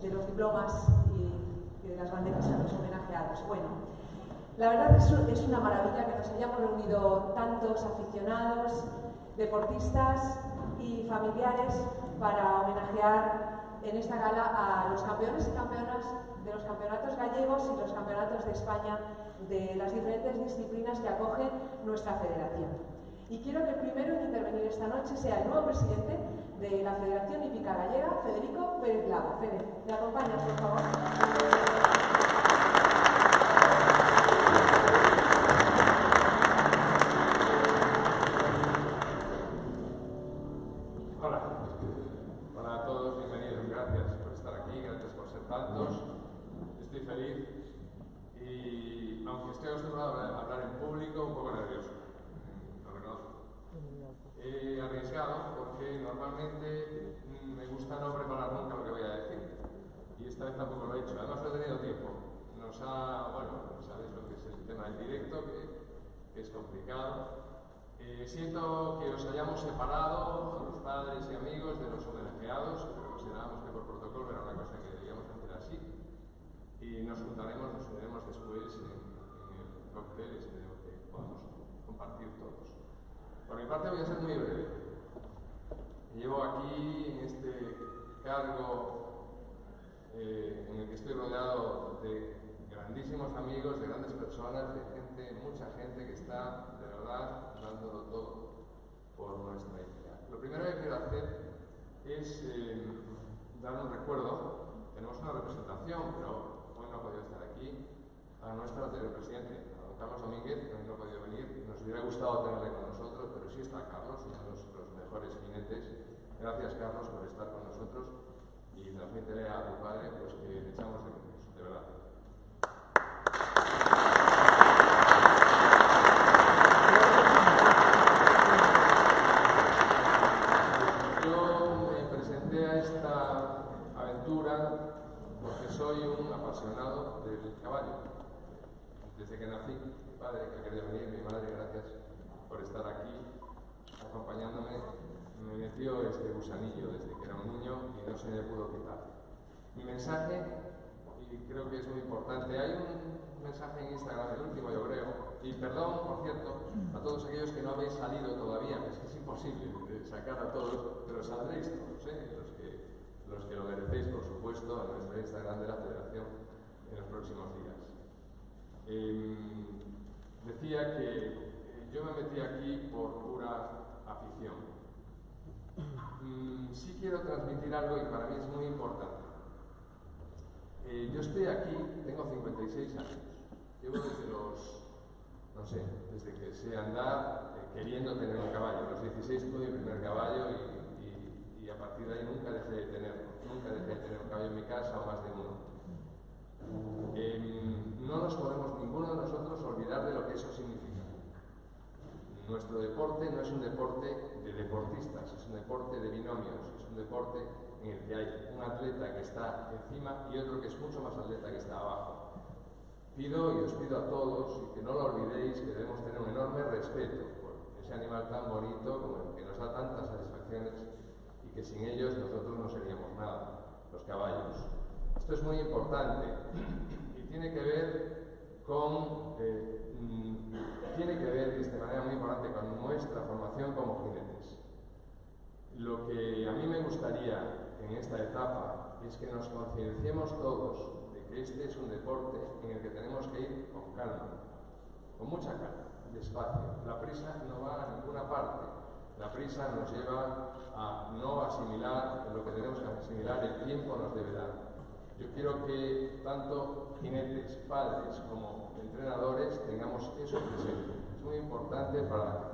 de los diplomas y de las banderas a los homenajeados. Bueno, la verdad es una maravilla que nos hayamos reunido tantos aficionados, deportistas y familiares para homenajear en esta gala a los campeones y campeonas de los campeonatos gallegos y los campeonatos de España de las diferentes disciplinas que acoge nuestra federación. Y quiero que el primero en intervenir esta noche sea el nuevo presidente de la Federación Hípica Gallega, Federico Pérez Lago. Fede, ¿me acompañas, por favor? Hola a todos, bienvenidos, gracias por estar aquí, gracias por ser tantos. Estoy feliz y, aunque estoy acostumbrado a hablar en público, un poco nervioso, lo reconozco. He arriesgado porque normalmente me gusta no preparar nunca lo que voy a decir y esta vez tampoco lo he hecho, además no he tenido tiempo. Bueno, sabéis lo que es el tema del directo, que es complicado. Siento que os hayamos separado, a los padres y amigos, de los homenajeados, pero considerábamos que por protocolo era una cosa que debíamos hacer así. Y nos juntaremos, nos uniremos después en el cóctel, espero que podamos compartir todos. Por mi parte voy a ser muy breve. Llevo aquí en este cargo en el que estoy rodeado de grandísimos amigos, de grandes personas, de gente, mucha gente que está de verdad dándolo todo por nuestra idea. Lo primero que quiero hacer es dar un recuerdo. Tenemos una representación, pero hoy no ha podido estar aquí, a nuestro anterior presidente, a don Carlos Domínguez, que hoy no ha podido venir. Nos hubiera gustado tenerle con nosotros, pero sí está Carlos, uno de los mejores jinetes. Gracias, Carlos, por estar con nosotros y transmítele a tu padre pues, que le echamos de menos, de verdad. desde que nací, mi padre que ha querido venir, mi madre, gracias por estar aquí acompañándome, me metió este gusanillo desde que era un niño y no se me pudo quitar. Mi mensaje, y creo que es muy importante, hay un mensaje en Instagram, el último yo creo, y perdón, por cierto, a todos aquellos que no habéis salido todavía, es que es imposible sacar a todos, pero saldréis todos, los que lo merecéis, por supuesto, a nuestro Instagram de la Federación en los próximos días. Decía que yo me metí aquí por pura afición. Sí quiero transmitir algo y para mí es muy importante. Yo estoy aquí, tengo 56 años, llevo desde los, no sé, desde que sé andar, queriendo tener un caballo. A los 16 tuve mi primer caballo y a partir de ahí nunca dejé de tenerlo. Nunca dejé de tener un caballo en mi casa o más de uno. No nos podemos, ninguno de nosotros, olvidar de lo que eso significa. Nuestro deporte no es un deporte de deportistas, es un deporte de binomios, es un deporte en el que hay un atleta que está encima y otro que es mucho más atleta que está abajo. Pido y os pido a todos, y que no lo olvidéis, que debemos tener un enorme respeto por ese animal tan bonito como el que nos da tantas satisfacciones y que sin ellos nosotros no seríamos nada, los caballos. Esto es muy importante y tiene que ver con, de manera muy importante con nuestra formación como jinetes. Lo que a mí me gustaría en esta etapa es que nos concienciemos todos de que este es un deporte en el que tenemos que ir con calma, con mucha calma, despacio. La prisa no va a ninguna parte. La prisa nos lleva a no asimilar lo que tenemos que asimilar, el tiempo nos debe dar. Yo quiero que tanto jinetes, padres como entrenadores tengamos eso presente. Es muy importante para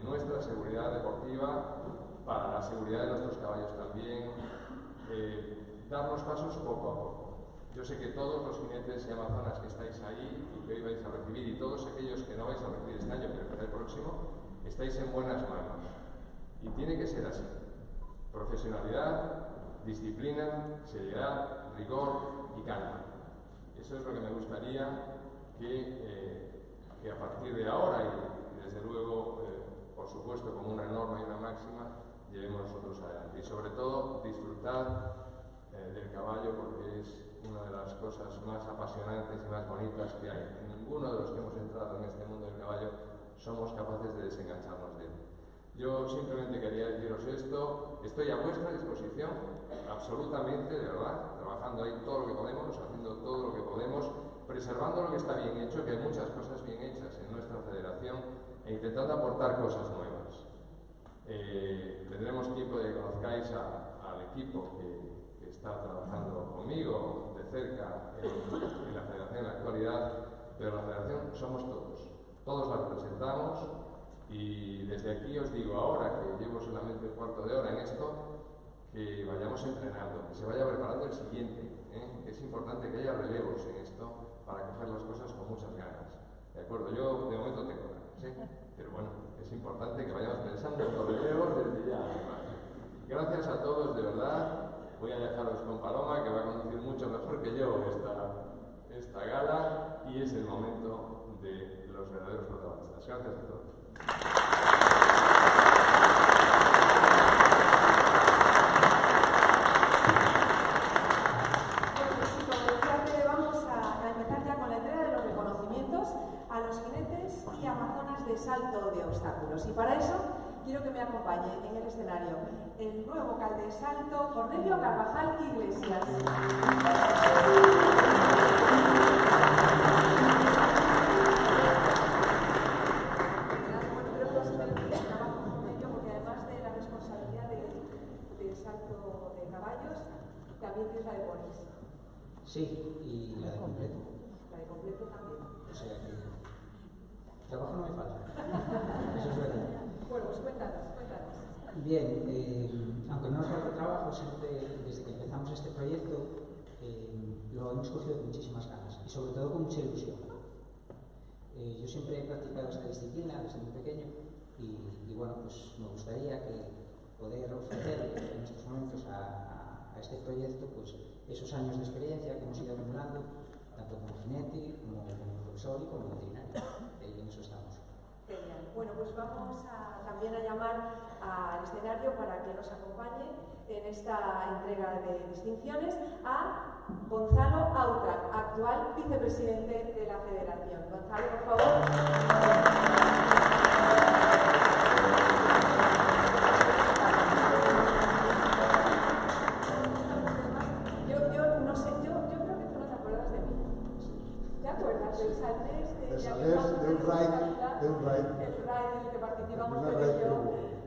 nuestra seguridad deportiva, para la seguridad de nuestros caballos también, dar los pasos poco a poco. Yo sé que todos los jinetes y amazonas que estáis ahí y que hoy vais a recibir, y todos aquellos que no vais a recibir este año, pero para el próximo, estáis en buenas manos. Y tiene que ser así. Profesionalidad, disciplina, seriedad, rigor y calma. Eso es lo que me gustaría que a partir de ahora y desde luego, por supuesto, como una norma y una máxima, llevemos nosotros adelante. Y sobre todo, disfrutar del caballo porque es una de las cosas más apasionantes y más bonitas que hay. Ninguno de los que hemos entrado en este mundo del caballo somos capaces de desengancharnos de él. Yo simplemente quería deciros esto, estoy a vuestra disposición, absolutamente, de verdad, trabajando ahí todo lo que podemos, haciendo todo lo que podemos, preservando lo que está bien hecho, que hay muchas cosas bien hechas en nuestra federación, e intentando aportar cosas nuevas. Tendremos tiempo de que conozcáis al equipo que está trabajando conmigo de cerca en la federación en la actualidad, pero la federación somos todos la representamos. Y desde aquí os digo ahora, que llevo solamente un cuarto de hora en esto, que vayamos entrenando, que se vaya preparando el siguiente, que es importante que haya relevos en esto para coger las cosas con muchas ganas. ¿De acuerdo? Yo de momento tengo ganas, pero bueno, es importante que vayamos pensando en los relevos desde ya. Gracias a todos, de verdad. Voy a dejaros con Paloma, que va a conducir mucho mejor que yo esta gala, y es el momento de los verdaderos protagonistas. Gracias a todos. A los jinetes y amazonas de salto de obstáculos. Y para eso quiero que me acompañe en el escenario el nuevo vocal de salto, Cornelio Carvajal Iglesias. Bueno, creo que vas a hacer el trabajo con Cornelio, porque además de la responsabilidad de salto de caballos, también tienes la de ponis. Sí, y la de completo. La de completo también. O sea que trabajo no me falta. Eso es verdad. Bueno, pues cuéntanos. Bien, aunque no nos falta trabajo, siempre desde que empezamos este proyecto lo hemos cogido con muchísimas ganas y sobre todo con mucha ilusión. Yo siempre he practicado esta disciplina desde muy pequeño y bueno, pues me gustaría que poder ofrecer en estos momentos a este proyecto pues esos años de experiencia que hemos ido acumulando, tanto como jinete como profesor y como veterinario. En eso estamos. Genial. Bueno, pues vamos también a llamar al escenario para que nos acompañe en esta entrega de distinciones a Gonzalo Autar, actual vicepresidente de la Federación. Gonzalo, por favor. De un ride. El ride en el que participamos el primer ride,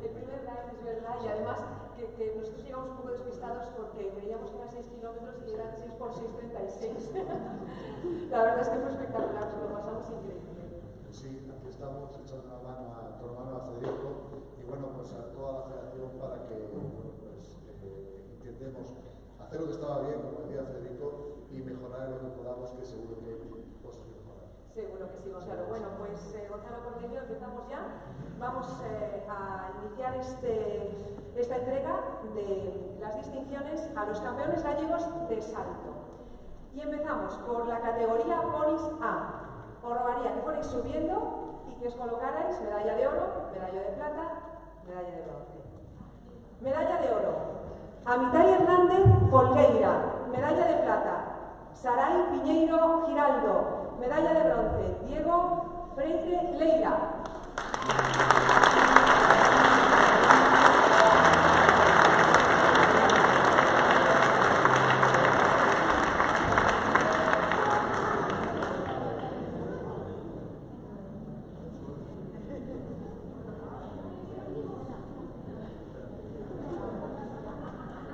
es verdad, y además que nosotros llegamos un poco despistados porque creíamos que eran 6 kilómetros y eran 6 por 6, 36. La verdad es que fue espectacular, nos lo pasamos increíble. Sí, aquí estamos echando una mano a tu hermano, a Federico, y bueno, pues a toda la federación para que intentemos hacer lo que estaba bien, como decía Federico, y mejorar lo que podamos, que seguro que cosas mejorar. Seguro que sí, Gonzalo. Bueno, pues Gonzalo Cornelio, empezamos ya. Vamos a iniciar esta entrega de las distinciones a los campeones gallegos de salto. Y empezamos por la categoría ponis A. Os rogaría que fuerais subiendo y que os colocarais medalla de oro, medalla de plata, medalla de bronce. Medalla de oro. Amitai Hernández Folgueira, medalla de plata. Saray Piñeiro Giraldo, medalla de bronce. Diego Freire Leira.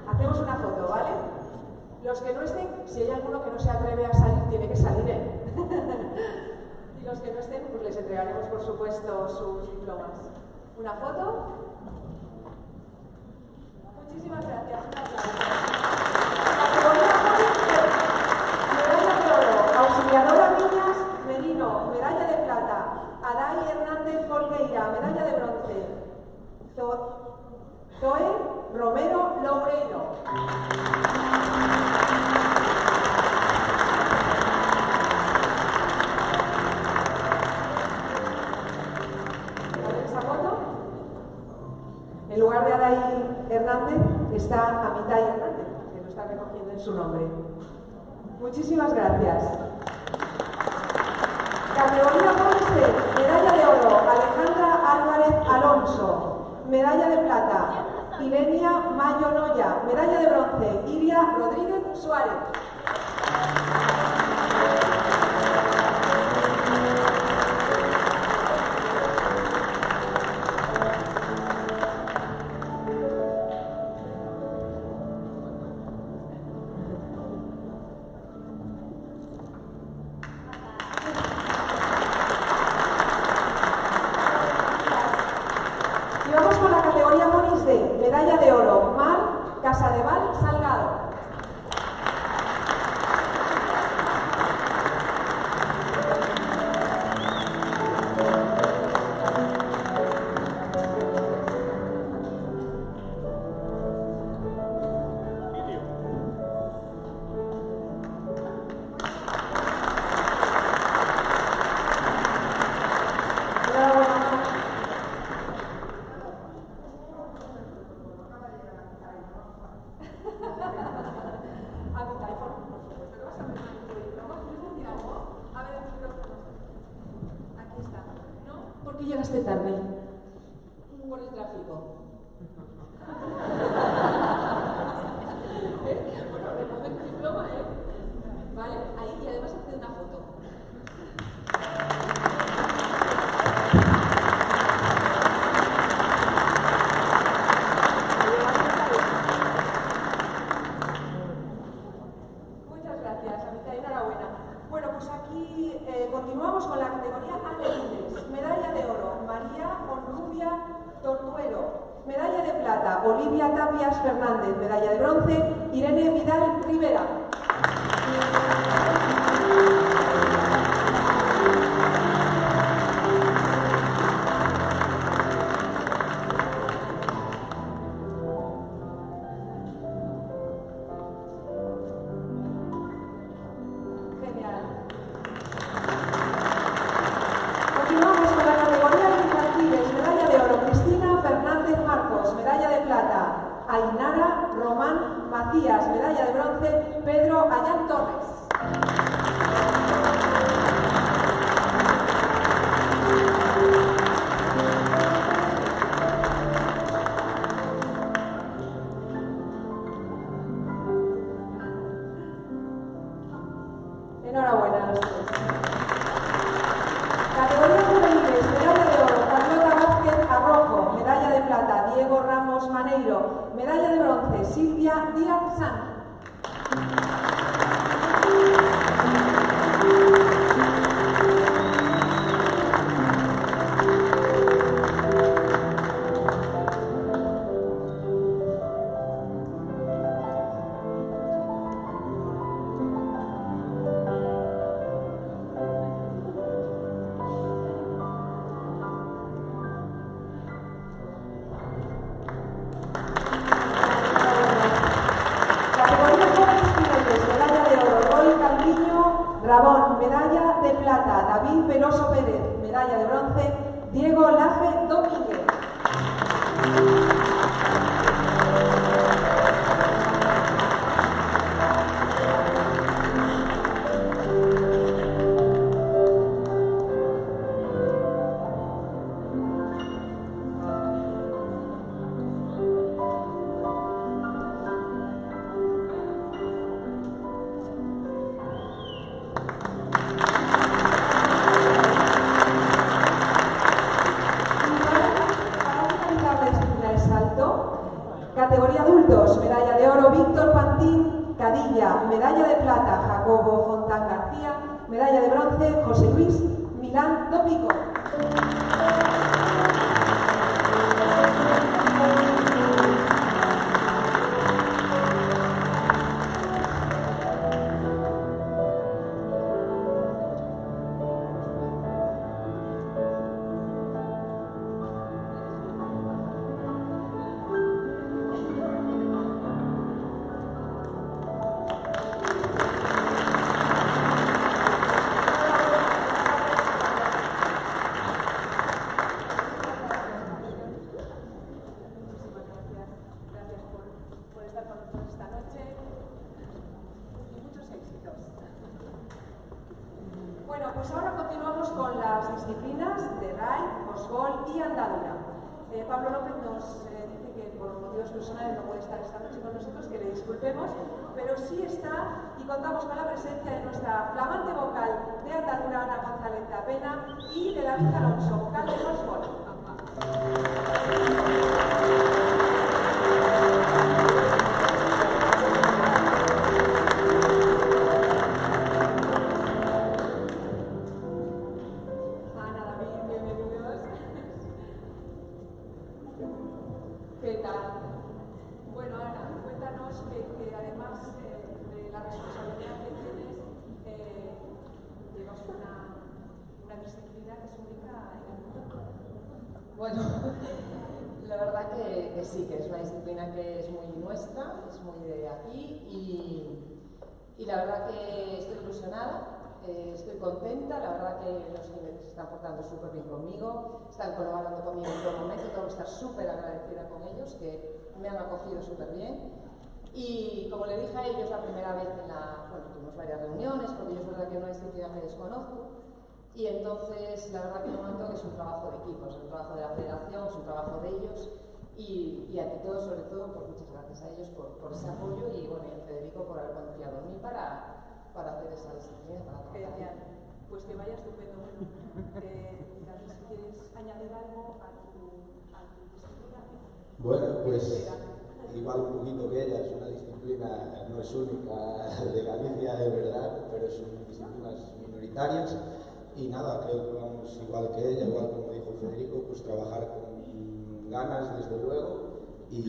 Hacemos una foto, ¿vale? Los que no estén, si hay alguno que no se atreve a salir, tiene que salir él. Y los que no estén, pues les entregaremos, por supuesto, sus diplomas. ¿Una foto? Muchísimas gracias. Un aplauso. Medalla de oro, Auxiliadora Viñas Merino, medalla de plata. Adai Hernández Folgueira, medalla de bronce. Zoe Romero Loureiro. En lugar de Adai Hernández está Amitai Hernández, que lo está recogiendo en su nombre. Muchísimas gracias. Categoría bronce, medalla de oro, Alejandra Álvarez Alonso. Medalla de plata, Ilenia Mayo Noya. Medalla de bronce, Iria Rodríguez Suárez. Medalla de oro, Mar Casadeval Salgado. ¿Por qué llegaste tarde? Por el tráfico. Bueno, recoge tu diploma, ¿eh? Vale, ahí y además hace una foto. Muchas gracias, Amitai, enhorabuena. Bueno, pues aquí continuamos con la categoría Alevines. Medalla de oro, María Honrubia Tortuero. Medalla de plata, Olivia Tapias Fernández. Medalla de bronce, Irene Vidal Rivera. Genial. Román Macías. Medalla de bronce, Pedro Allán Torres. Enhorabuena a los tres. Categoría juveniles, medalla de oro, Carlota Vázquez Arrojo. Medalla de plata, Diego Ramos Maneiro. Medalla de bronce, Silvia Díaz San. Rabón, medalla de plata, David Peloso Pérez. Medalla de bronce, Diego Laje Domínguez. Categoría adultos, medalla de oro, Víctor Pantín Cadilla. Medalla de plata, Jacobo Fontán García. Medalla de bronce, José Luis Milán Dopico. Bueno, pues ahora continuamos con las disciplinas de raid, bosbol y andadura. Pablo López nos dice que por motivos personales no puede estar esta noche con nosotros, que le disculpemos, pero sí está y contamos con la presencia de nuestra flamante vocal de andadura, Ana González de Apena, y de David Alonso, vocal de bosbol. ¿Qué tal? Bueno, Ana, cuéntanos que además de la responsabilidad que tienes, llevas una disciplina que es única en el mundo. Bueno, la verdad que sí, que es una disciplina que es muy nuestra, es muy de aquí y la verdad que estoy ilusionada. Estoy contenta, la verdad que los jinetes se están portando súper bien conmigo, están colaborando conmigo en todo momento, tengo que estar súper agradecida con ellos, que me han acogido súper bien. Y como le dije a ellos la primera vez tuvimos varias reuniones, porque yo es verdad que una disciplina que desconozco, y entonces la verdad que me momento que es un trabajo de equipo, es un trabajo de la federación, es un trabajo de ellos, y ante todo, sobre todo, pues muchas gracias a ellos por ese apoyo y bueno, y a Federico por haber confiado en mí para hacer esa disciplina, para trabajar. Genial. Pues que vaya estupendo. David, si quieres añadir algo a tu disciplina. Bueno, pues igual un poquito que ella, es una disciplina, no es única de Galicia de verdad, pero son disciplinas minoritarias y nada, creo que vamos igual que ella, igual como dijo Federico, pues trabajar con ganas desde luego y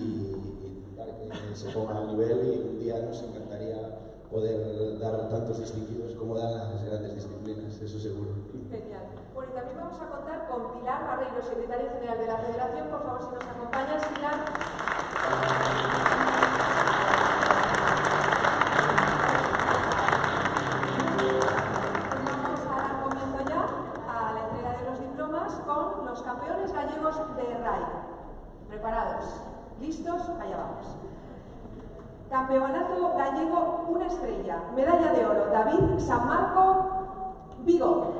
intentar que se pongan al nivel, y un día nos encantaría poder dar tantos distintivos como dan las grandes disciplinas, eso seguro. Genial. Bueno, y también vamos a contar con Pilar Barreiro, secretaria general de la Federación. Por favor, si nos acompañas, Pilar. Vamos a dar comienzo ya a la entrega de los diplomas con los campeones gallegos de RAI. ¿Preparados? ¿Listos? Allá vamos. Campeonato Gallego, una estrella. Medalla de oro, David San Marco, Vigo.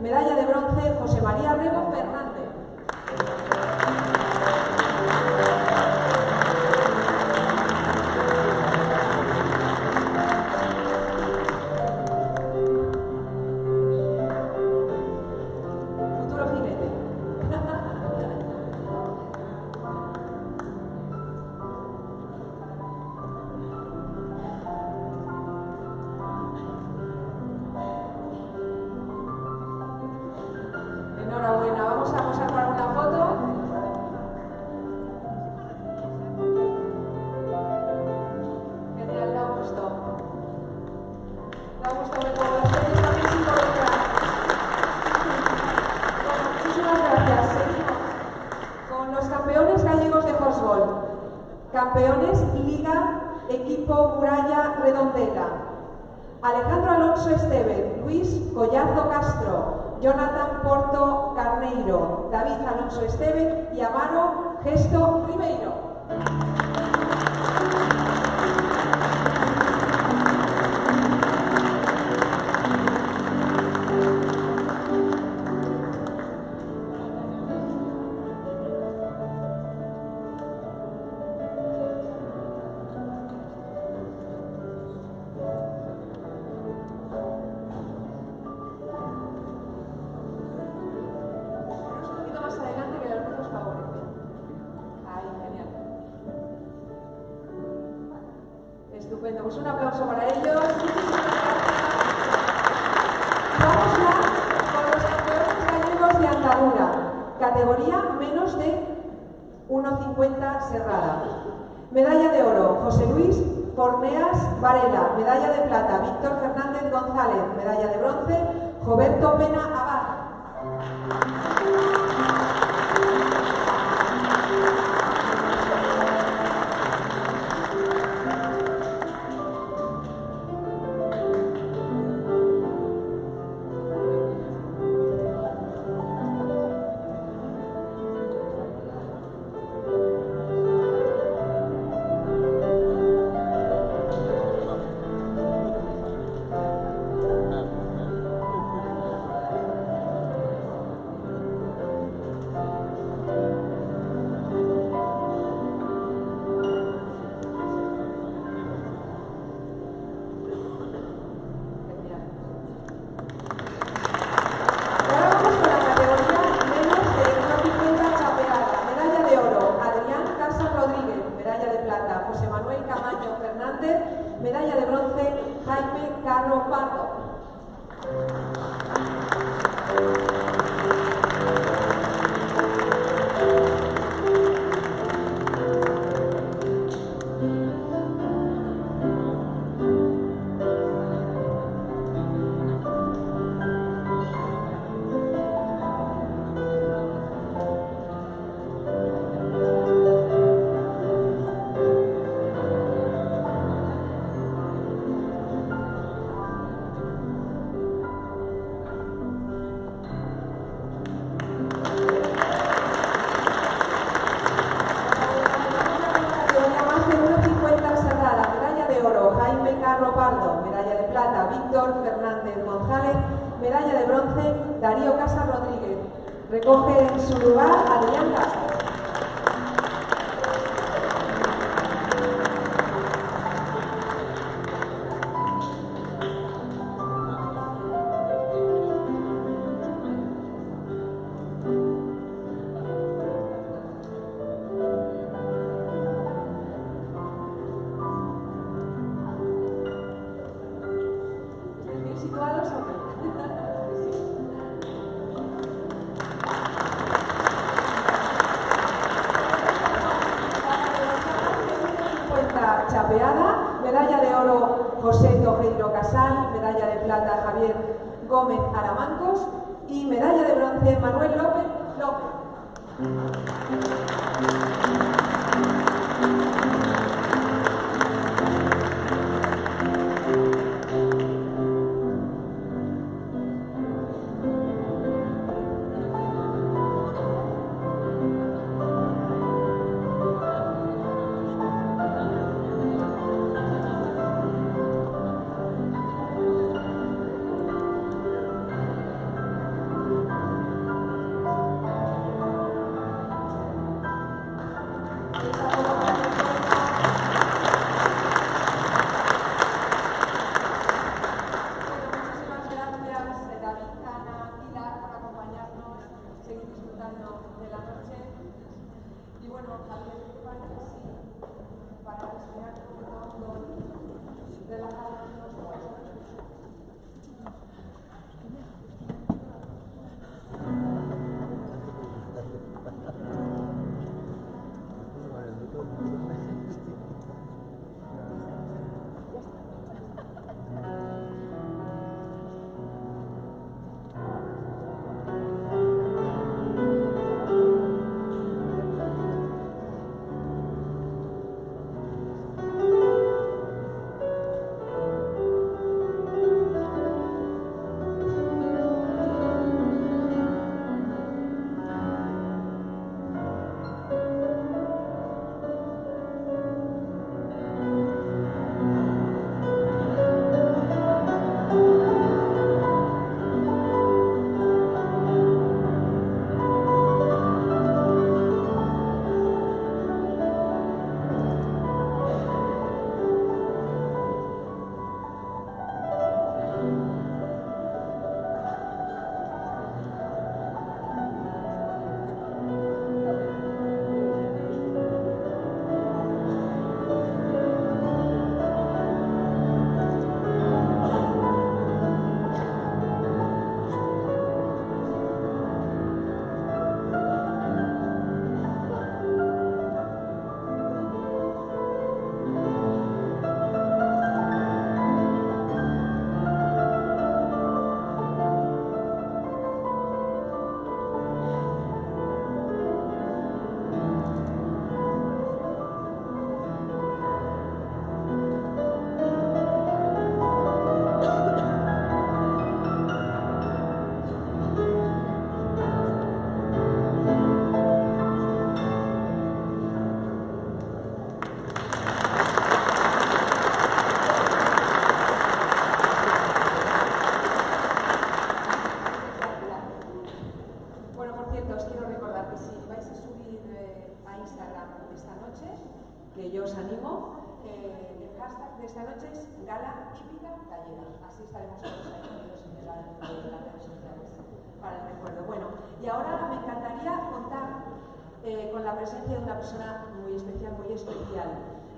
Medalla de bronce, José María Rego Fernández. Futuro jinete. Enhorabuena, vamos a posar para una foto. Genial, da gusto. Da gusto ver cómo los peces también se involucran. Bueno, muchísimas gracias. Seguimos con los campeones gallegos de Horsball. Campeones Liga Equipo Muralla Redondela. Alejandro Alonso Esteve, Luis Collazo Castro, Jonathan Porto Carneiro, David Alonso Esteve y Amaro Gesto Ribeiro. Estupendo, pues un aplauso para ellos. Vamos ya con los campeones gallegos de andadura, categoría menos de 1,50 serrada. Medalla de oro, José Luis Forneas Varela. Medalla de plata, Víctor Fernández González. Medalla de bronce, Roberto Pena Abad. Medalla de bronce, Jaime Carro Pardo. Medalla de plata, Víctor Fernández González. Medalla de bronce, Darío Casas Rodríguez. Recoge en su lugar Adrián Casas. ¿Situados o qué? Sí. Ramiro Casal, medalla de plata Javier Gómez Aramancos y medalla de bronce Manuel López López. Que yo os animo, el hashtag de esta noche es Gala Hípica Gallega. Así estaremos todos ahí unidos en las redes sociales para el recuerdo. Bueno, y ahora me encantaría contar con la presencia de una persona muy especial, muy especial.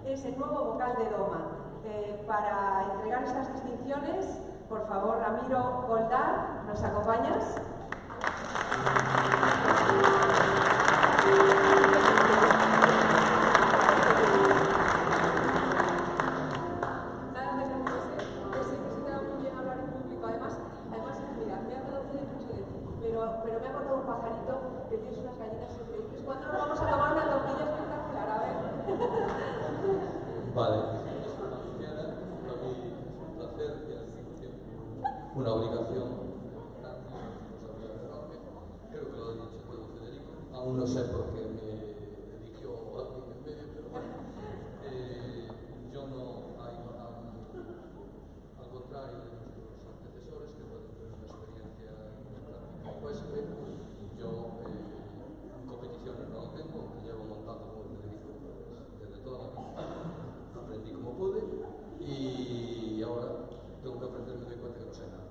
Es el nuevo vocal de Doma. Para entregar estas distinciones, por favor, Ramiro Goldar, ¿nos acompañas? Pero me ha contado un pajarito que tienes unas gallinas increíbles. ¿Cuándo nos vamos a tomar una tortilla espectacular? A ver. Vale. Para mí es un placer y al mismo tiempo una obligación. Creo que lo ha dicho todo Federico. Aún no sé por qué me eligió a mí en medio, pero bueno. Yo no hay al contrario de nuestros antecesores que pueden tener una experiencia ecuestre. Yo competiciones no lo tengo, que llevo montando, como Federico, desde toda la vida. Aprendí como pude y ahora tengo que aprender, me doy cuenta que no sé nada.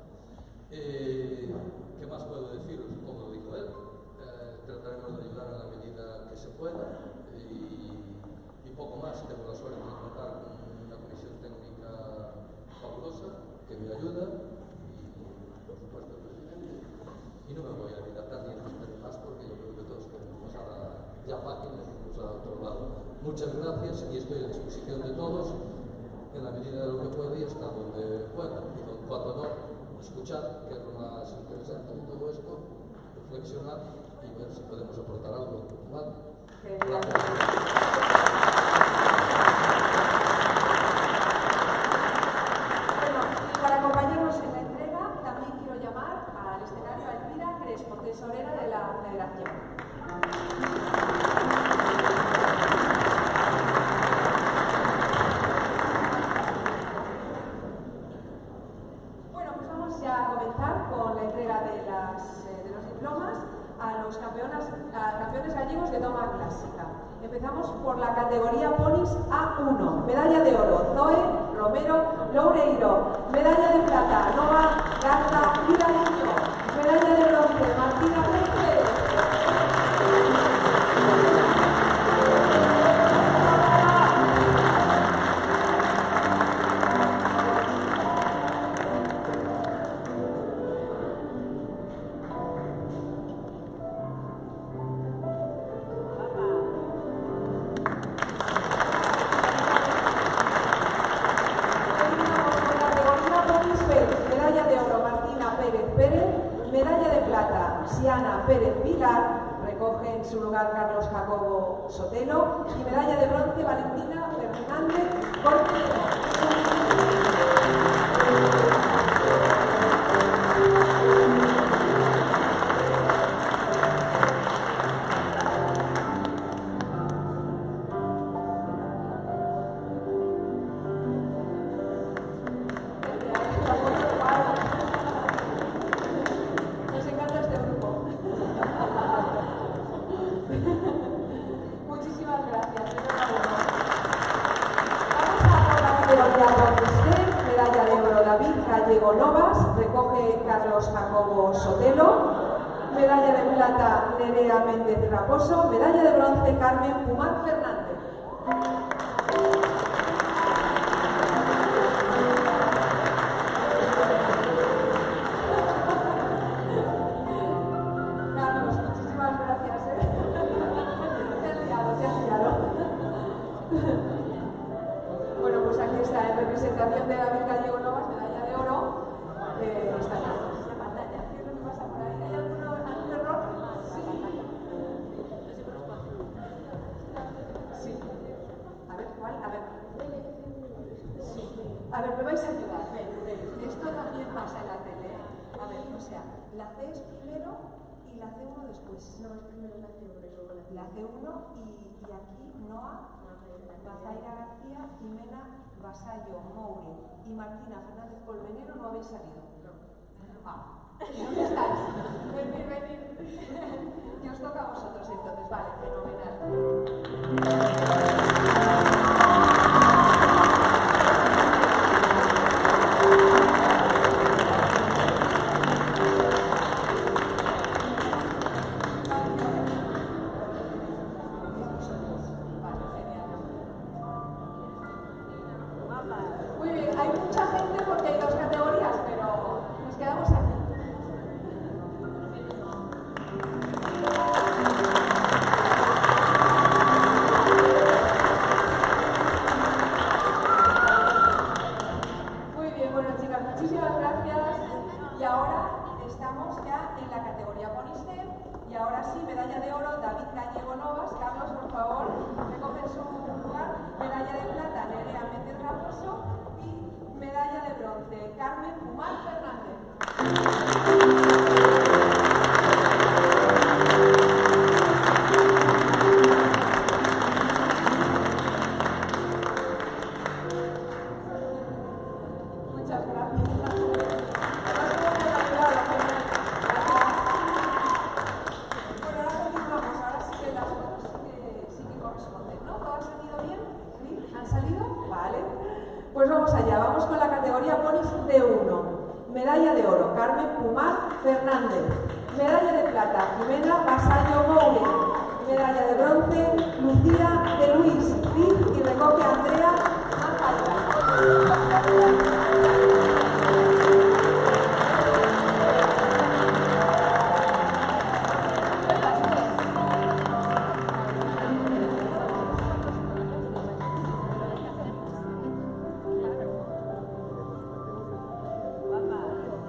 ¿Qué más puedo deciros? Como lo dijo él, trataremos de ayudar a la medida que se pueda y poco más. Tengo la suerte de contar con una comisión técnica fabulosa que me ayuda y por supuesto el presidente. Y no me voy a dilatar ni a más porque yo creo que todos queremos pasar ya páginas y vamos a otro lado. Muchas gracias y estoy a disposición de todos en la medida de lo que pueda y hasta donde pueda. escuchar, que es lo más interesante de todo esto, reflexionar y ver si podemos aportar algo. ¿Vale? Bueno, y para acompañarnos en la entrega, también quiero llamar al escenario a Elvira Crespo, tesorera de la Federación. Bueno, pues vamos ya a comenzar con la entrega de los diplomas a los campeones gallegos de doma clásica. Empezamos por la categoría ponis A1. Medalla de oro, Zoe Romero Loureiro. Medalla de plata, Nova Garza Vilariño. Medalla de bronce, Martina Pérez. Siana Pérez Vilar, recoge en su lugar Carlos Jacobo Sotelo, y medalla de bronce Valentina Fernández Cortero. Muchísimas gracias. Medalla de oro David Gallego Novas, recoge Carlos Jacobo Sotelo. Medalla de plata Nerea Méndez Raposo. Medalla de bronce Carmen Pumar Fernández. Carlos, muchísimas gracias. Te has liado. Bueno, pues aquí está, en representación de David Gallego Novas, medalla de oro. Está en la pantalla. ¿Qué es lo que pasa por ahí? ¿Hay algún error? Sí. A ver, ¿cuál? A ver. Sí. A ver, me vais a ayudar. Ven. Esto también pasa en la tele. A ver, o sea, la C es primero y la C1 después. No, es primero la C1 y luego la C1 y aquí Noa Bazaira García, Jimena Vasallo Moure y Martina Fernández Colmenero no habéis salido. ¿Dónde estáis? Venid. Que os toca a vosotros entonces. Vale, fenomenal. Muy bien, hay mucha gente porque hay dos categorías, pero nos quedamos aquí. Muy bien, bueno chicas, muchísimas gracias. Y ahora estamos ya en la categoría Ponister. Y ahora sí, medalla de oro, David Gallego Novas. Carlos, por favor, recoge su lugar. Medalla de plata, Nerea Méndez Raposo. Y medalla de bronce, Carmen Pumar Fernández. Muchas gracias. Bueno, ahora continuamos. Ahora sí que las fotos sí que corresponden, ¿no? ¿Todo ha salido bien? ¿Sí? ¿Han salido? Vale. Pues vamos allá. Vamos con la categoría ponis D1. Medalla de oro, Carmen Pumar Fernández. Medalla de plata, Jimena Vasallo Moure. Medalla de bronce, Lucía de Luis Cid y recoge a Andrea Mazaira.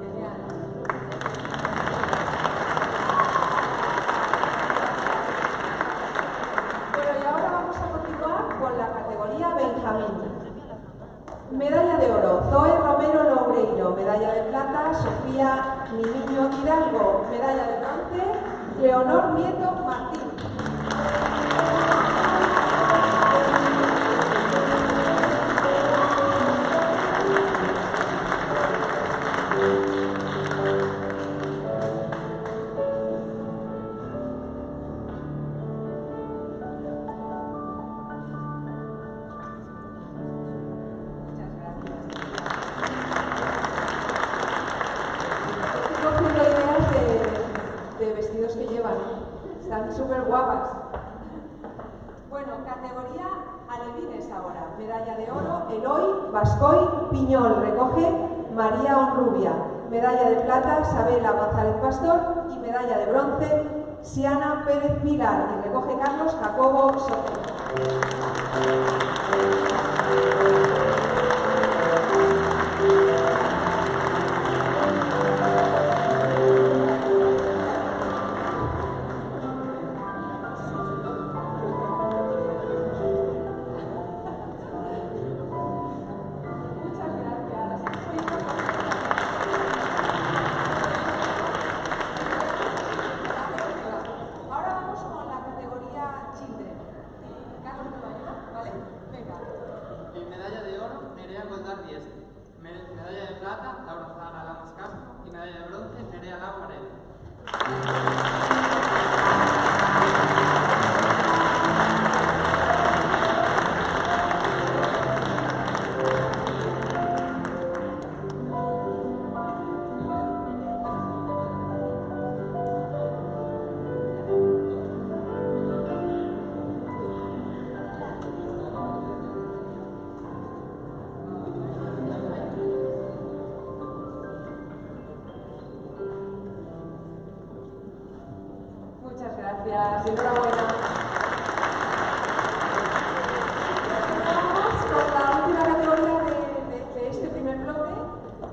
Genial. Niño Hidalgo, medalla de bronce, Leonor Nieto Martín. Súper guapas. Bueno, categoría alevines ahora. Medalla de oro, Eloy Bascoy Piñol. Recoge María Honrubia. Medalla de plata, Isabela González Pastor. Y medalla de bronce, Siana Pérez Pilar. Y recoge Carlos Jacobo Soto. Medalla de plata, Laura Zara Lamas Castro, y medalla de bronce, Nerea Lau Varela. Muchas gracias, enhorabuena. Vamos con la última categoría de este primer bloque,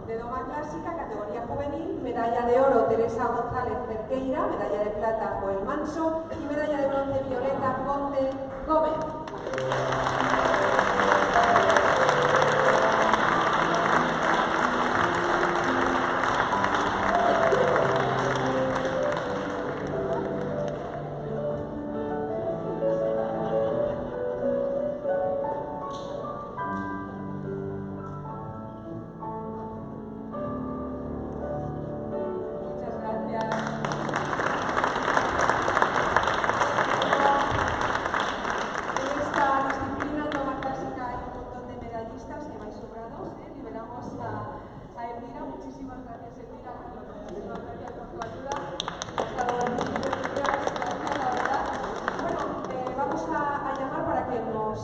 de Doma Clásica, categoría juvenil, medalla de oro Teresa González Cerqueira, medalla de plata Joel Manso y medalla de bronce Violeta Conde Gómez.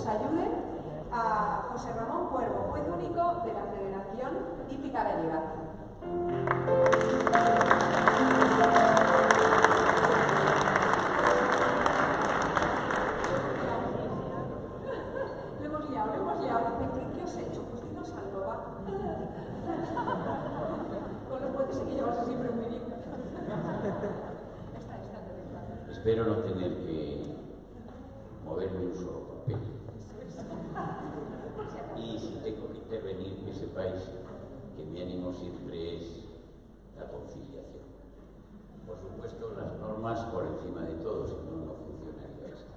Ayude a José Ramón Cuervo, juez único de la Federación Hípica Gallega. Le hemos liado. ¿Qué os he hecho? Pues dinos algo, va. Con los jueces hay que llevarse siempre muy bien. Espero no tener que moverme un solo papel. Y si tengo que intervenir, que sepáis que mi ánimo siempre es la conciliación. Por supuesto, las normas por encima de todo, si no, no funcionaría esto.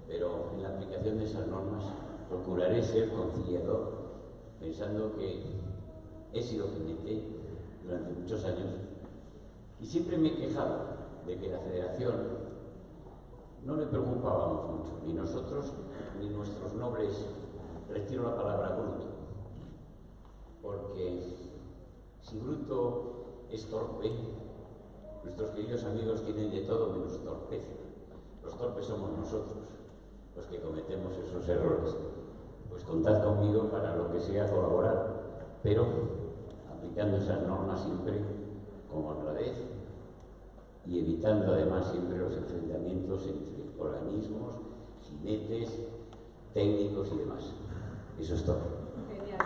Pero en la aplicación de esas normas procuraré ser conciliador, pensando que he sido jinete durante muchos años y siempre me he quejado de que la Federación no le preocupábamos mucho, ni nosotros ni nuestros nobles, retiro la palabra bruto, porque si bruto es torpe, nuestros queridos amigos tienen de todo menos torpeza. Los torpes somos nosotros, los que cometemos esos errores. Pues contad conmigo para lo que sea colaborar, pero aplicando esas normas siempre con honradez y evitando además siempre los enfrentamientos entre organismos, jinetes, técnicos y demás. Eso es todo. Genial.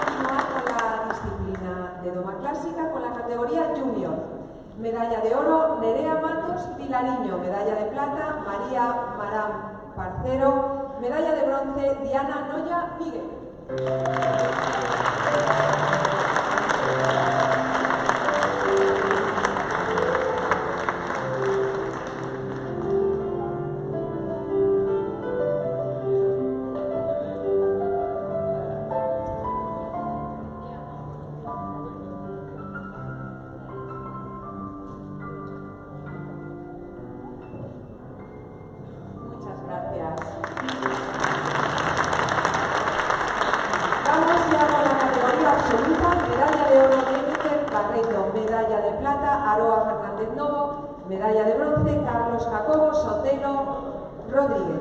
Continuar con la disciplina de Doma Clásica con la categoría Junior. Medalla de oro Nerea Matos Pilariño, medalla de plata María Marán Parcero medalla de bronce Diana Noya Miguel. Medalla de bronce, Carlos Jacobo Sotelo Rodríguez.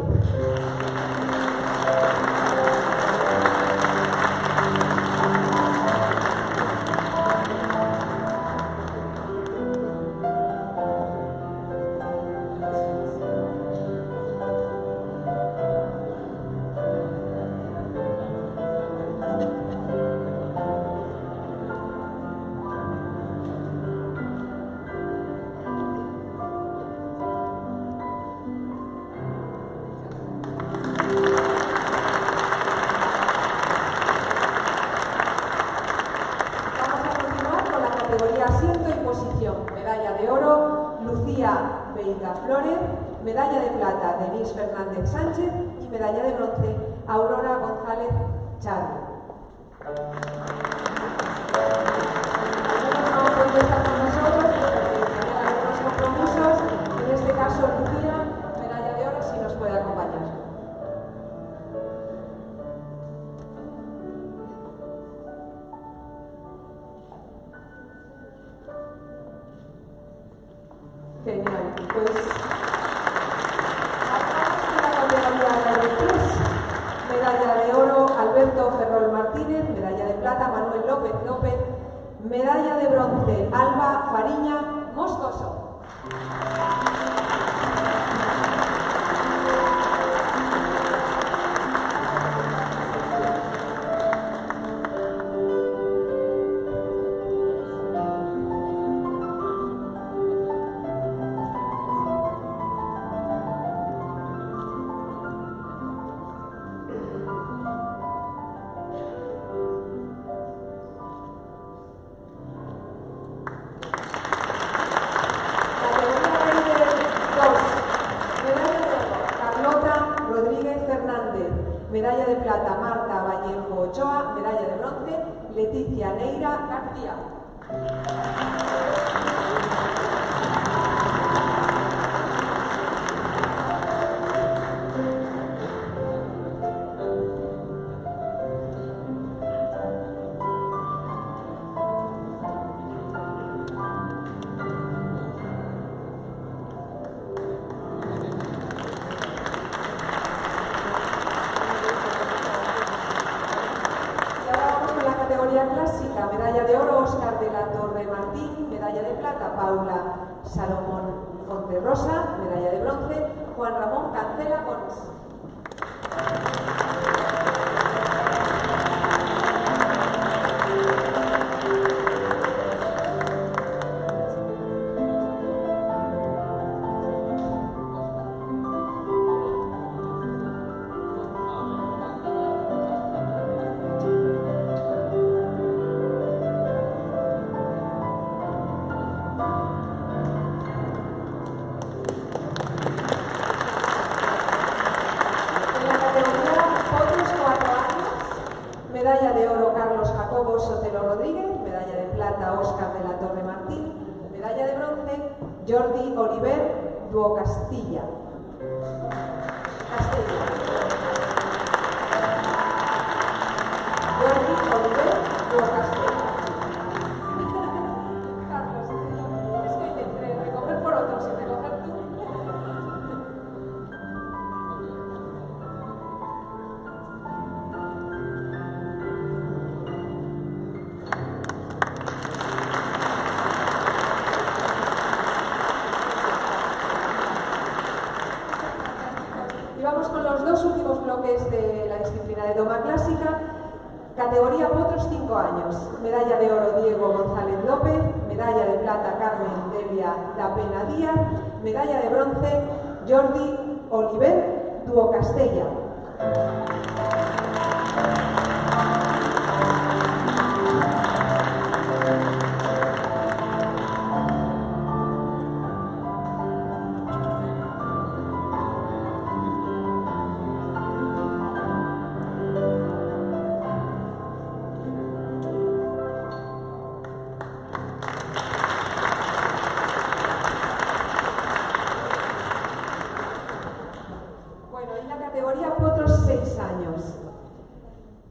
Medalla de plata, Denise Fernández Sánchez, y medalla de bronce, Aurora González Charri. Algunos no han podido estar con nosotros porque tenían algunos compromisos. En este caso, Lucía, medalla de oro, si nos puede acompañar. Genial, pues medalla de oro Alberto Ferrol Martínez, medalla de plata Manuel López López, medalla de bronce Alba Fariña Moscoso. Medalla de plata Marta Vallejo Ochoa, medalla de bronce Leticia Neira García. Clásica, medalla de oro Óscar de la Torre Martín, medalla de plata Paula Salomón Fonterrosa, medalla de bronce Juan Ramón Cancela Cons. Medalla de oro Carlos Jacobo Sotelo Rodríguez, medalla de plata Óscar de la Torre Martín, medalla de bronce Jordi Oliver Duo Castilla. Jordi Oliver Duo Castilla. Carlos, es que entre recoger por otros y recoger tú. Y vamos con los dos últimos bloques de la disciplina de doma clásica. Categoría potros 5 años. Medalla de oro Diego González López, medalla de plata Carmen Delia Da Pena Díaz, medalla de bronce Jordi Oliver Duo Castella.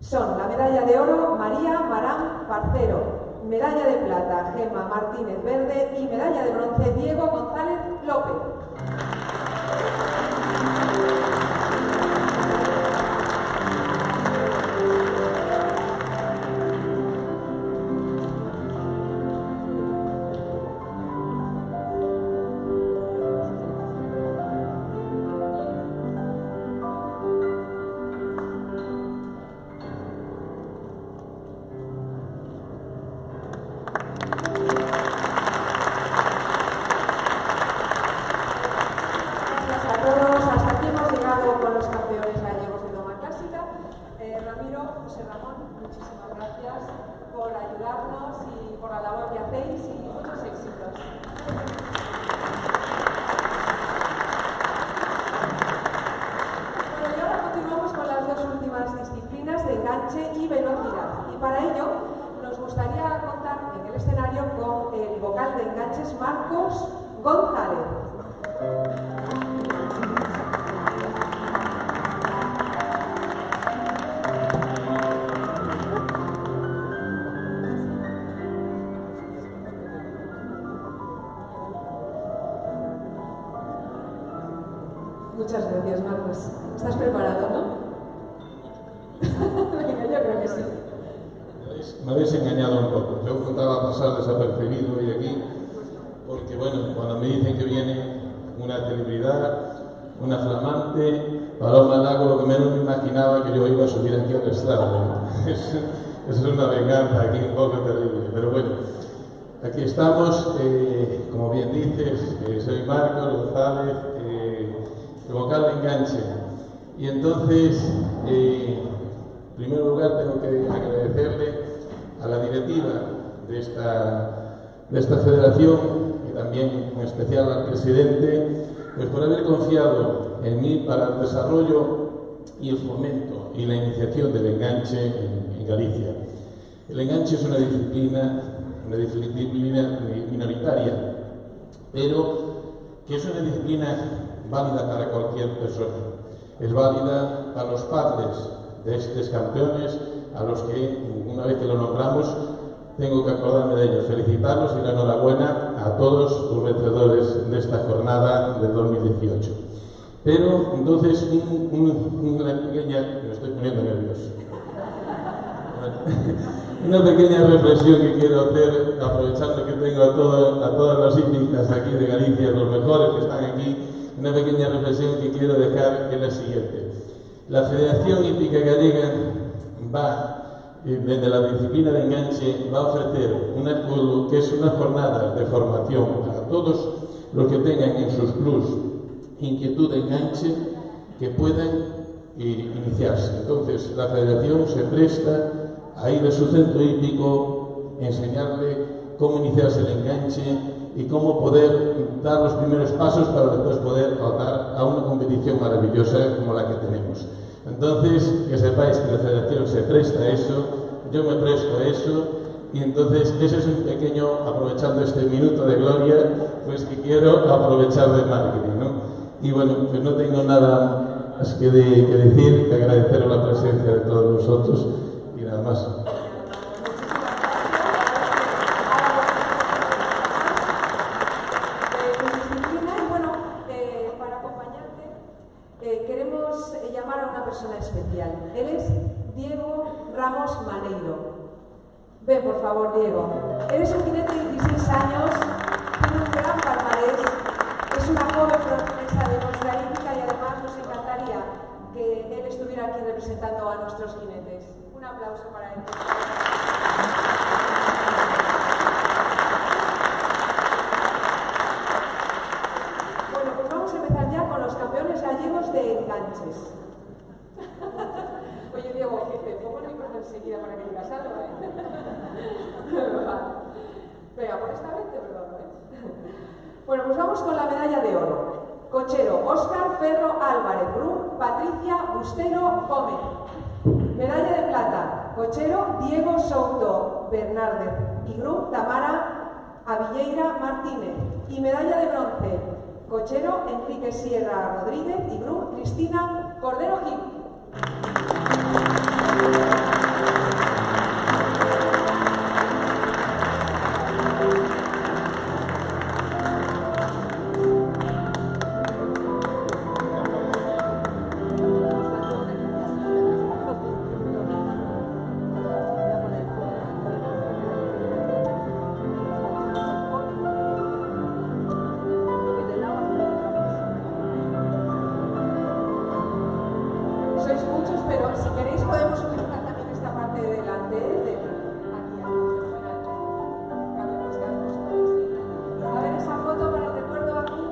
Son la medalla de oro María Marán Parcero, medalla de plata Gemma Martínez Verde y medalla de bronce Diego González López. Por ayudarnos y por la labor que hacéis y muchos éxitos. Bueno, y ahora continuamos con las dos últimas disciplinas de enganche y velocidad. Y para ello nos gustaría contar en el escenario con el vocal de enganches Marcos González. Muchas gracias, Marcos. ¿Estás preparado, no? Venga, yo creo que sí. Me habéis engañado un poco. Yo contaba pasar desapercibido hoy aquí, porque bueno, cuando me dicen que viene una celebridad, una flamante, Paloma Lago, lo que menos me imaginaba que yo iba a subir aquí al estrado. Eso es una venganza aquí un poco terrible, pero bueno, aquí estamos, como bien dices, soy Marcos González, el vocal de enganche. Y entonces, en primer lugar, tengo que agradecerle a la directiva de esta federación y también en especial al presidente, pues por haber confiado en mí para el desarrollo y el fomento y la iniciación del enganche en Galicia. El enganche es una disciplina minoritaria, pero que es una disciplina válida para cualquier persona. Es válida para los padres de estos campeones, a los que, una vez que lo nombramos, tengo que acordarme de ellos, felicitarlos y la enhorabuena a todos los vencedores de esta jornada del 2018. Pero, entonces, una pequeña... Me estoy poniendo nervioso. Una pequeña reflexión que quiero hacer, aprovechando que tengo a todas las hípicas aquí de Galicia, los mejores que están aquí. Una pequeña reflexión que quiero dejar es la siguiente. La Federación Hípica Gallega va, desde la disciplina de enganche, va a ofrecer unas jornadas de formación a todos los que tengan en sus clubs inquietud de enganche, que puedan iniciarse. Entonces, la Federación se presta a ir a su centro hípico, enseñarle cómo iniciarse el enganche y cómo poder dar los primeros pasos para después poder optar a una competición maravillosa como la que tenemos. Entonces, que sepáis que la Federación se presta a eso, yo me presto a eso, y entonces ese es un pequeño, aprovechando este minuto de gloria, pues que quiero aprovechar de marketing, ¿no? Y bueno, pues no tengo nada más que decir, que agradeceros la presencia de todos vosotros y nada más. Queremos llamar a una persona especial. Él es Diego Ramos Maneiro. Ven, por favor, Diego. Eres un jinete de 16 años, tiene un gran palmarés, es una joven promesa de nuestra hípica y además nos encantaría que él estuviera aquí representando a nuestros jinetes. Un aplauso para él. Bueno, pues vamos a empezar ya con los campeones gallegos de enganches. enseguida para que digas algo, ¿eh? Venga, por esta vez te perdono, ¿eh? Bueno, pues vamos con la medalla de oro. Cochero, Óscar Ferro Álvarez. Grum, Patricia Bustelo Gómez. Medalla de plata, cochero, Diego Souto Bernárdez. Y Grum, Tamara Avilleira Martínez. Y medalla de bronce, cochero, Enrique Sierra Rodríguez. Y Grum, Cristina Cordero Gil. Sois muchos, pero si queréis podemos utilizar también esta parte de delante, aquí, cambiamos todos. A ver esa foto para el recuerdo aquí.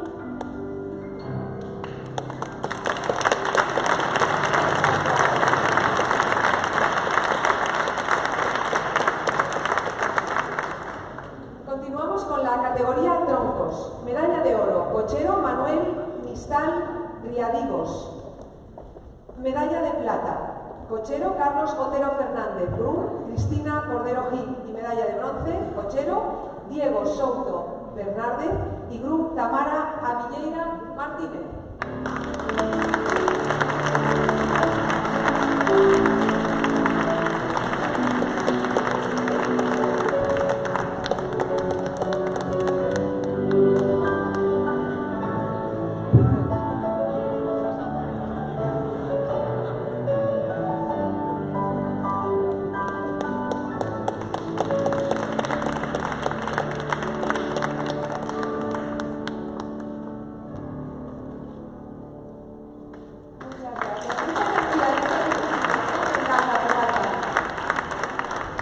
Continuamos con la categoría troncos. Medalla de oro, cochero Manuel Mistal Riadigos. Medalla de plata, cochero Carlos Otero Fernández. Grum, Cristina Cordero Gil. Y medalla de bronce, cochero Diego Souto Bernárdez. Y Grum, Tamara Avilleira Martínez.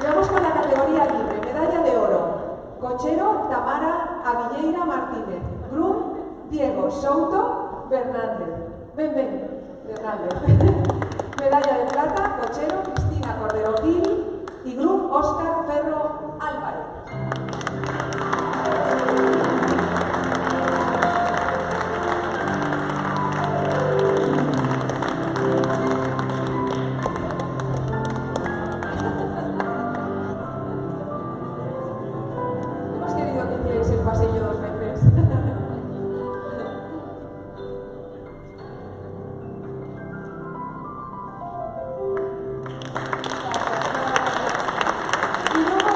Vamos con la categoría libre. Medalla de oro, cochero Tamara Avilleira Martínez. Grum, Diego Souto Bernández. Bernández. Medalla de plata, cochero Cristina Cordero Gil. Y Grum, Óscar Ferro Álvarez. Hemos querido que hicierais el pasillo 2 veces. Y luego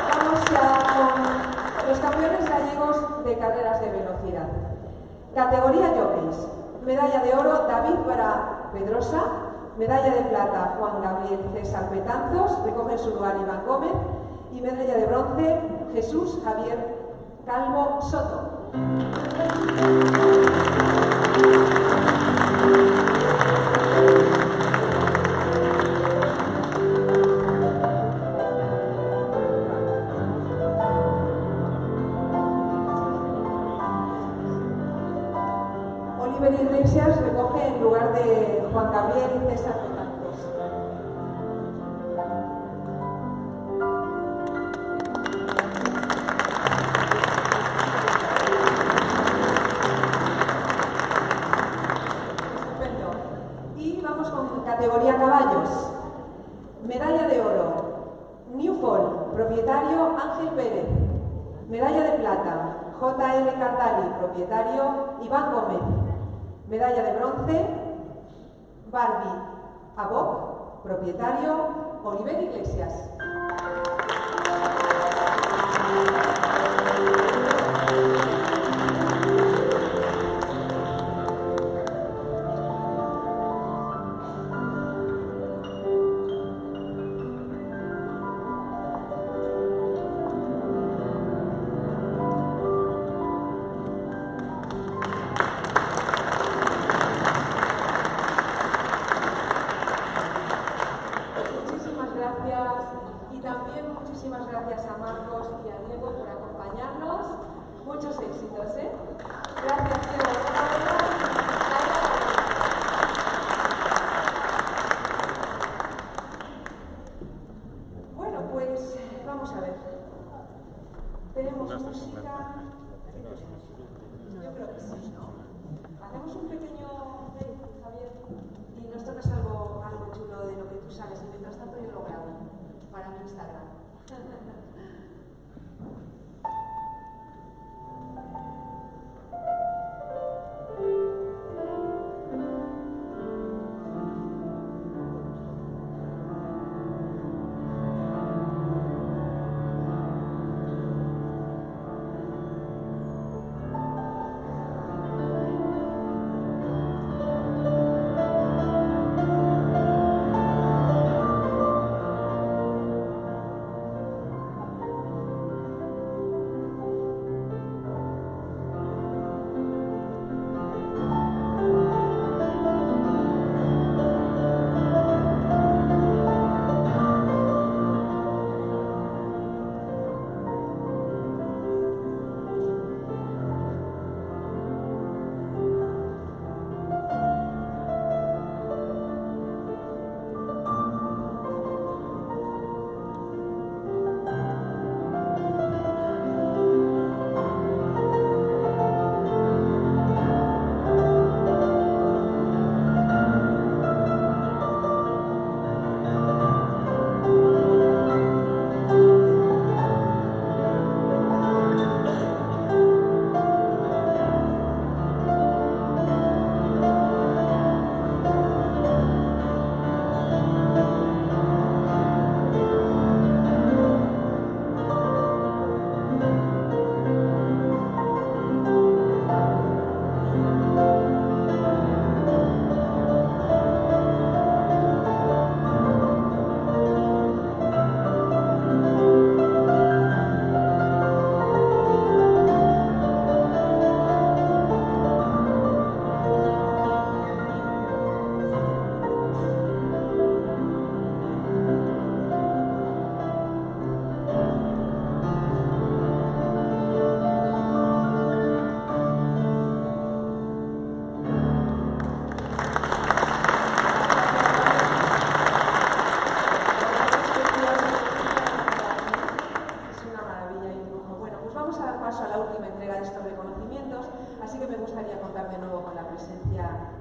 vamos ya con los campeones gallegos de carreras de velocidad. Categoría jockeys. Medalla de oro, David Pedrosa. Medalla de plata, Juan Gabriel César Betanzos. Recoge en su lugar Iván Gómez. Y medalla de bronce, Jesús Javier Calvo Soto. Oliver Iglesias recoge en lugar de Juan Gabriel César Betanzos. Estupendo. Y vamos con categoría caballos. Medalla de oro, Newfall, propietario Ángel Pérez. Medalla de plata, J.L. Cardali, propietario Iván Gómez. Medalla de bronce, Barbie Aboc, propietario Oliver Iglesias. Muchísimas gracias y también hacemos un pequeño break, Javier, y nos tocas algo chulo de lo que tú sabes, y mientras tanto yo lo grabo para mi Instagram.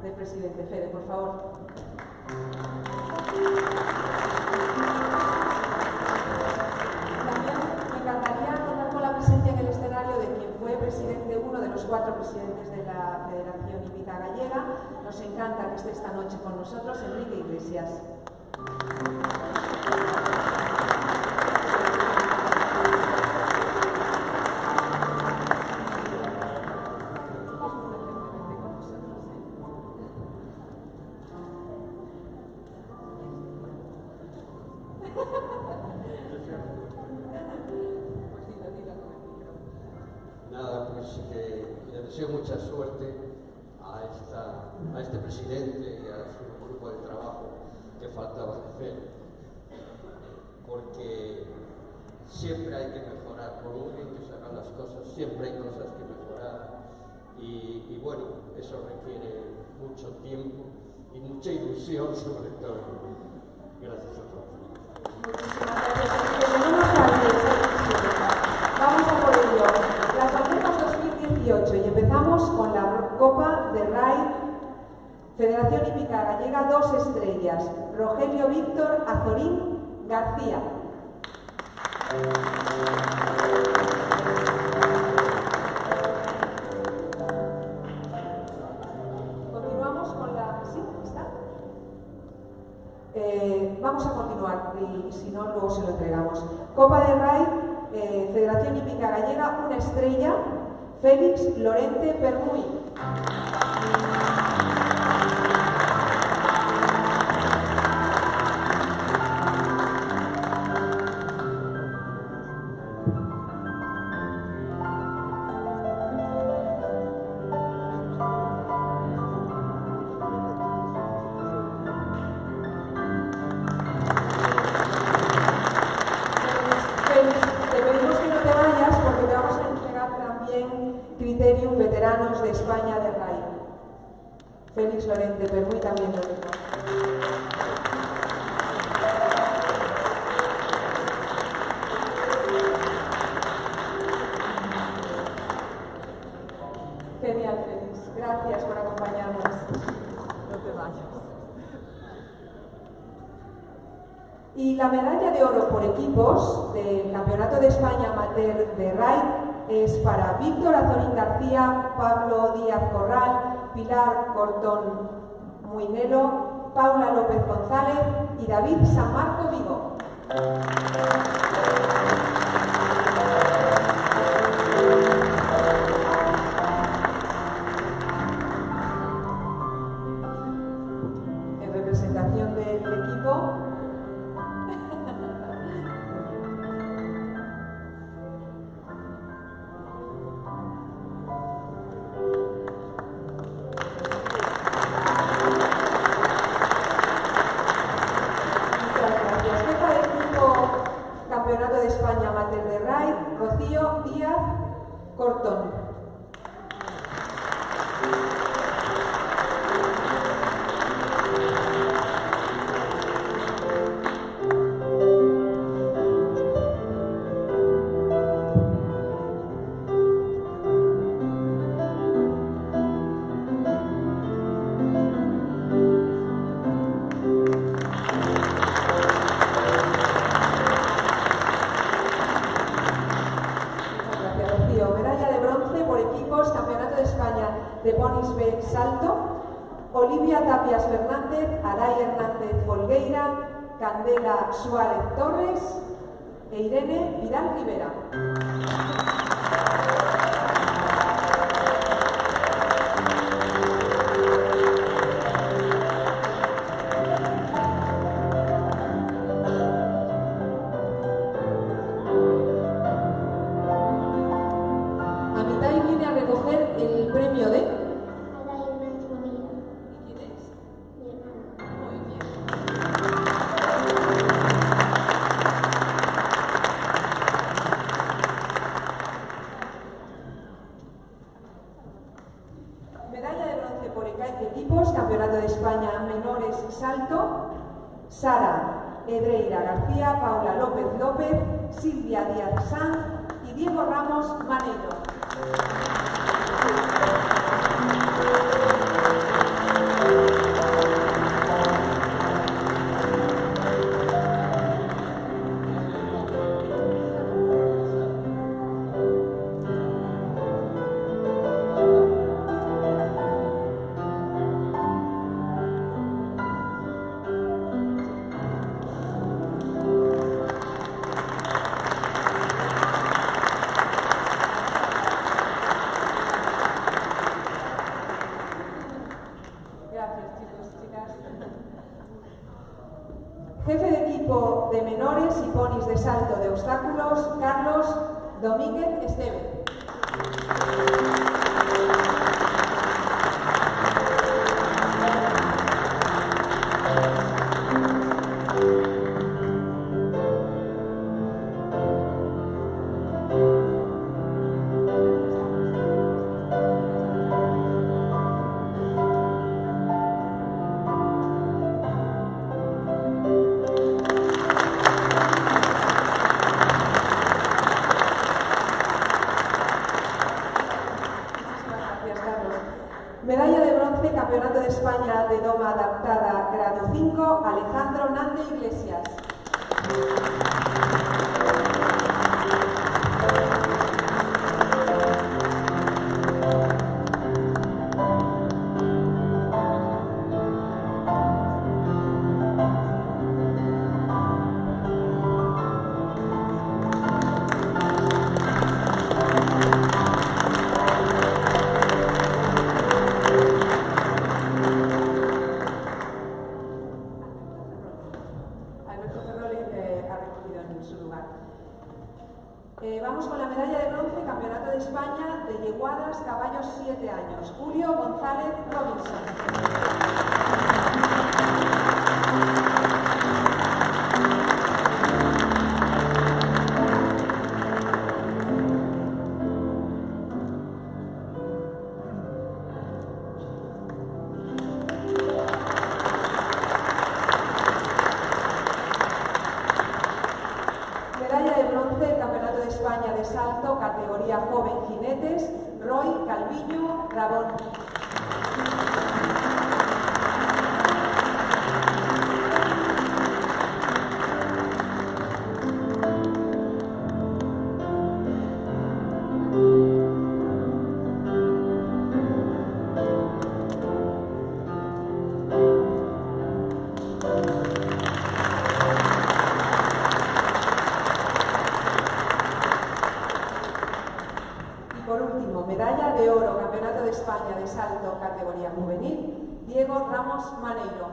Del presidente. Fede, por favor. También me encantaría contar con la presencia en el escenario de quien fue presidente, uno de los 4 presidentes de la Federación Hípica Gallega. Nos encanta que esté esta noche con nosotros, Enrique Iglesias. Nada, pues que le deseo mucha suerte a este presidente y a su grupo de trabajo que faltaba hacer, porque siempre hay que mejorar, por muy bien que se hagan las cosas, siempre hay cosas que mejorar y bueno, eso requiere mucho tiempo y mucha ilusión sobre todo. Gracias a todos. Vamos a por ello. Las Valdepas 2018 y empezamos con la Copa de RAI Federación Hípica Gallega 2 estrellas. Rogelio Víctor Azorín García. Continuamos con la... ¿Sí? ¿Está? Vamos a continuar y si no, luego se lo entregamos. Copa de RAI Federación Hípica Gallega, 1 estrella, Félix Lorente Permuy. Criterium Veteranos de España de RAI. Félix Lorente Permuy también lo mismo. Genial, Félix. Gracias por acompañarnos. Y la medalla de oro por equipos del Campeonato de España Amateur de RAID es para Víctor Azorín García, Pablo Díaz Corral, Pilar Cortón Muinelo, Paula López González y David San Marco Vigo. En representación del equipo, Campeonato de España Amateur de RAID, Rocío Díaz Cortón. De Ponis B Salto, Olivia Tapias Fernández, Aray Hernández Folgueira, Candela Suárez Torres e Irene Vidal Rivera. Amitai viene a recoger el premio de... Equipos, Campeonato de España Menores Salto, Sara Edreira García, Paula López López, Silvia Díaz Sanz y Diego Ramos Maneiro. Jefe de equipo de menores y ponis de salto de obstáculos, Carlos Domínguez Esteve. Medalla de bronce, Campeonato de España de Doma Adaptada, grado 5, Alejandro Nande Iglesias. Vamos con la medalla de bronce, Campeonato de España de Yeguadas, caballos 7 años, Julio González Robinson. Medalla de bronce, Campeonato de España de Salto, categoría joven jinetes, Roy Calviño Rabón. Y por último, medalla de oro, Campeonato de España de salto categoría juvenil, Diego Ramos Maneiro.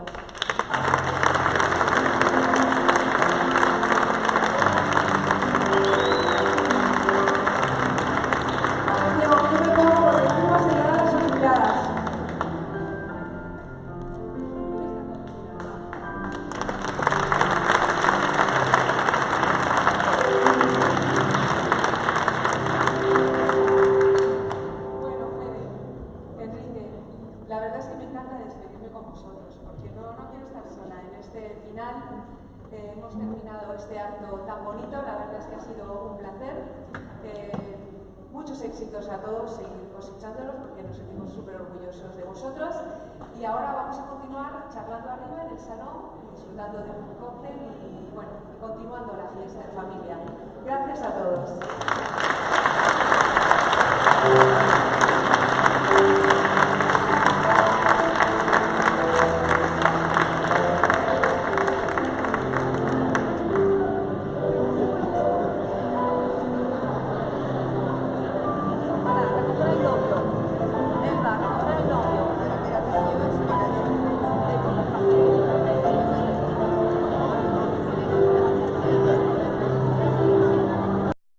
Diego, yo me pongo porque tú vas a llegar a las Olimpiadas. Bueno, Fede, Enrique, la verdad es que me encanta despedirme con vosotros, porque no quiero estar sola en este final. Hemos terminado este acto tan bonito, la verdad es que ha sido un placer. Muchos éxitos a todos, seguir cosechándolos porque nos sentimos súper orgullosos de vosotros. Y ahora vamos a continuar charlando arriba en el salón, disfrutando de un cóctel y, bueno, continuando la fiesta en familia. Gracias a todos.